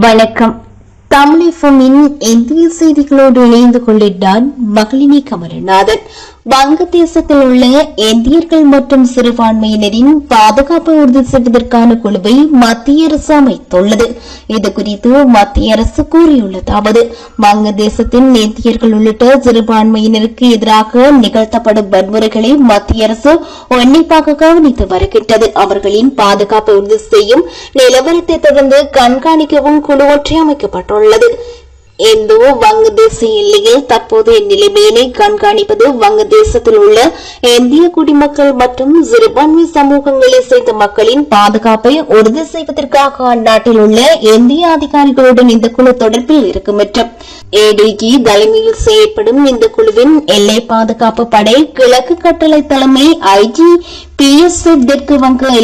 வணக்கம். தமிழ் இந்திய செய்திகளோடு இணைந்து கொள்கிறார் மகளினி கமலநாதன். வங்கதேசத்தில் உள்ள இந்தியர்கள் மற்றும் சிறுபான்மையினரின் பாதுகாப்பை உறுதி செய்வதற்கான குழுவை மத்திய அரசு அமைத்துள்ளது. இதுகுறித்து மத்திய அரசு கூறியுள்ளதாவது: வங்கதேசத்தின் இந்தியர்கள் உள்ளிட்ட சிறுபான்மையினருக்கு எதிராக நிகழ்த்தப்படும் வன்முறைகளை மத்திய அரசு உன்னிப்பாக கவனித்து வருகின்றது. அவர்களின் பாதுகாப்பை உறுதி செய்யும் நிலவரத்தை தொடர்ந்து கண்காணிக்கவும் குழு ஒன்றை அமைக்கப்பட்டுள்ளது. இந்தோ வங்கதேச எல்லையில் தற்போதைய நிலைமையினை கண்காணிப்பது வங்கதேசத்தில் உள்ள இந்திய குடிமக்கள் மற்றும் சிறுபான்மை சமூகங்களை சேர்ந்த மக்களின் பாதுகாப்பை உறுதி செய்வதற்காக அந்நாட்டில் உள்ள இந்திய அதிகாரிகளுடன் இந்த குழு தொடர்பில் இருக்கும் என்றும் ஏடிஜி தலைமையில் செயல்படும் இந்த குழுவின் எல்லை பாதுகாப்பு படை கிழக்கு கட்டளை தலைமை IGPSF தெற்கு வங்க